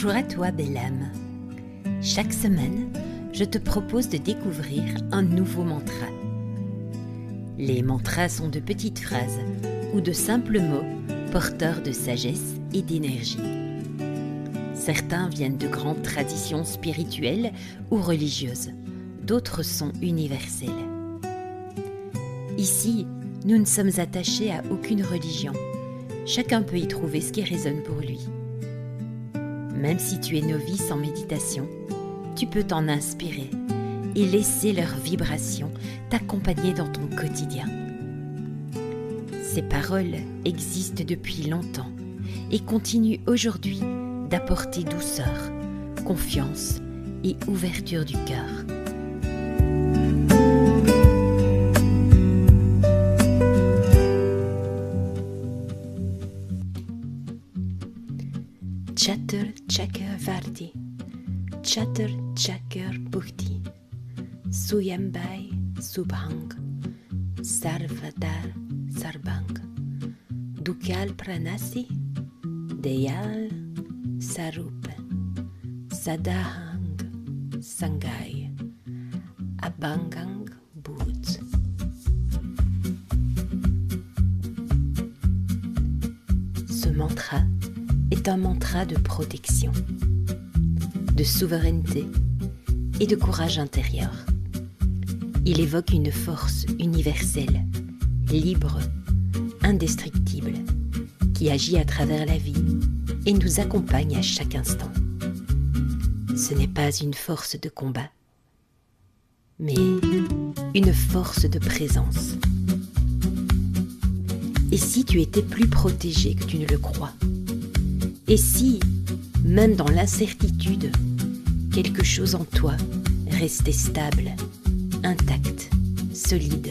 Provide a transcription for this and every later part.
Bonjour à toi, belle âme. Chaque semaine, je te propose de découvrir un nouveau mantra. Les mantras sont de petites phrases ou de simples mots porteurs de sagesse et d'énergie. Certains viennent de grandes traditions spirituelles ou religieuses, d'autres sont universels. Ici, nous ne sommes attachés à aucune religion. Chacun peut y trouver ce qui résonne pour lui. Même si tu es novice en méditation, tu peux t'en inspirer et laisser leurs vibrations t'accompagner dans ton quotidien. Ces paroles existent depuis longtemps et continuent aujourd'hui d'apporter douceur, confiance et ouverture du cœur. Chatur Chakravarti, Chatur Chakra Bhukti, Suyambai Subhang, Sarvadar Sarvang, Dukal Pranasi, Deyal Sarup, Sadahang Sangai, Abangang Bhut. Ce mantra est un mantra de protection, de souveraineté et de courage intérieur. Il évoque une force universelle, libre, indestructible, qui agit à travers la vie et nous accompagne à chaque instant. Ce n'est pas une force de combat, mais une force de présence. Et si tu étais plus protégé que tu ne le crois? Et si, même dans l'incertitude, quelque chose en toi restait stable, intact, solide?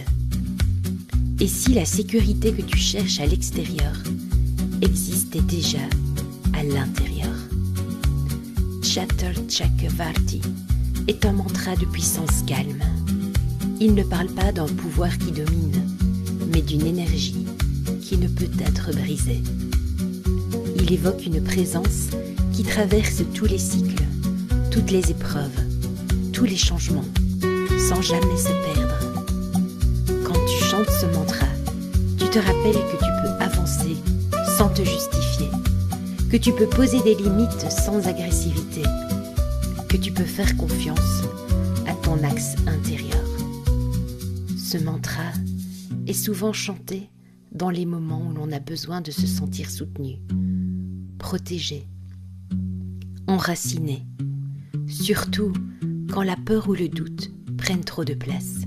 Et si la sécurité que tu cherches à l'extérieur existait déjà à l'intérieur? Chatur Chakravarti est un mantra de puissance calme. Il ne parle pas d'un pouvoir qui domine, mais d'une énergie qui ne peut être brisée. Il évoque une présence qui traverse tous les cycles, toutes les épreuves, tous les changements, sans jamais se perdre. Quand tu chantes ce mantra, tu te rappelles que tu peux avancer sans te justifier, que tu peux poser des limites sans agressivité, que tu peux faire confiance à ton axe intérieur. Ce mantra est souvent chanté dans les moments où l'on a besoin de se sentir soutenu, protégé, enraciné, surtout quand la peur ou le doute prennent trop de place.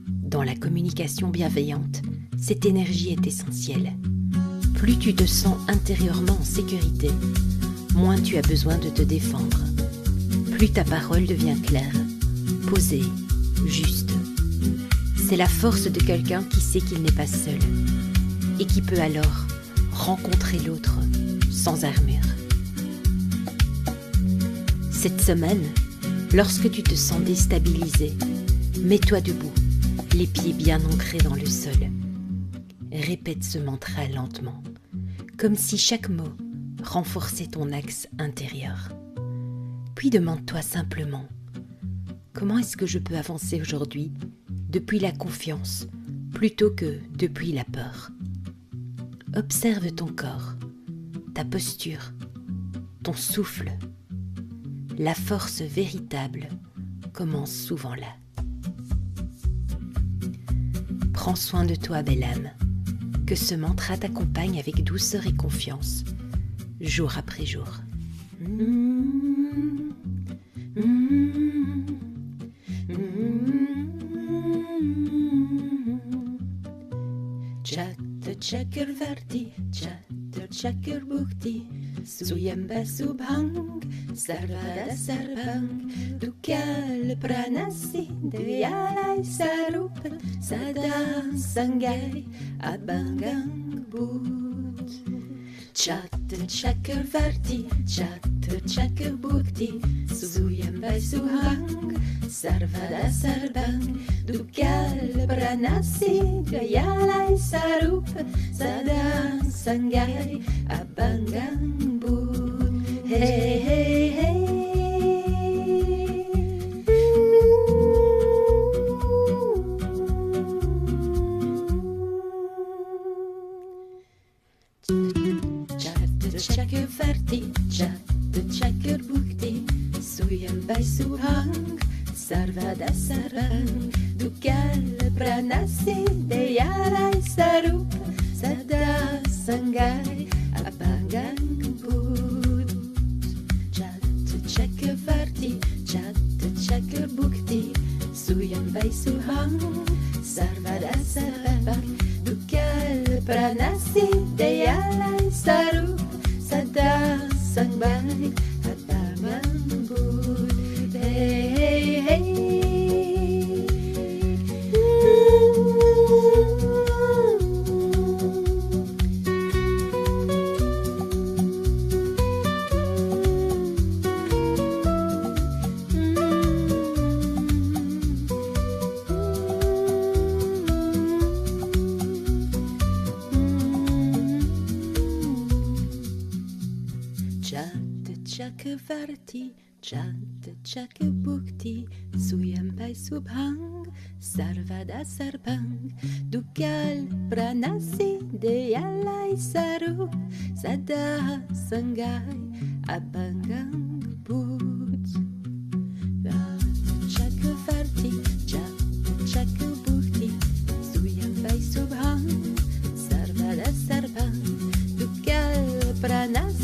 Dans la communication bienveillante, cette énergie est essentielle. Plus tu te sens intérieurement en sécurité, moins tu as besoin de te défendre. Plus ta parole devient claire, posée, juste. C'est la force de quelqu'un qui sait qu'il n'est pas seul et qui peut alors rencontrer l'autre sans armure. Cette semaine, lorsque tu te sens déstabilisé, mets-toi debout, les pieds bien ancrés dans le sol. Répète ce mantra lentement, comme si chaque mot renforçait ton axe intérieur. Puis demande-toi simplement, comment est-ce que je peux avancer aujourd'hui depuis la confiance plutôt que depuis la peur? Observe ton corps, ta posture, ton souffle. La force véritable commence souvent là. Prends soin de toi, belle âme, que ce mantra t'accompagne avec douceur et confiance, jour après jour. Chatur Chakravarti, Chatur Chakra Bhukti, Suyamba Subhang, Sarvada Sarvang, Dukal Pranasi, Deyalai Sarup, Sadang Sangai, Abangang Bhut. Chatur Chakravarti, Chatur Chakra Bhukti, Suyamba Subhang, Sarvada Sarvang, Dukal Pranasi, Deyalai Sarup, Sadang Sangai, Abangang Bhut. Hey, hey, hey. Chakkerverti, chakkerbukti, sujem bij suhang, sarvada sarvang, dukal pranasi, deyarai sarup, sada sangai, abangang bud. Chakkerverti, chakkerbukti, sujem bij suhang, sarvada sarvang, dukal pranasi, deyarai sarup, sada sangbay at pamambud. Hey, hey, hey. Chakkerverti, chakkerbukti, sujem bij subhang, sarvada sarpang, dukal pranasi, deyalai sarup, sada sangai, abangang bud. Chakkerverti, chakkerbukti, sujem bij subhang, sarvada sarpang, dukal pranasi,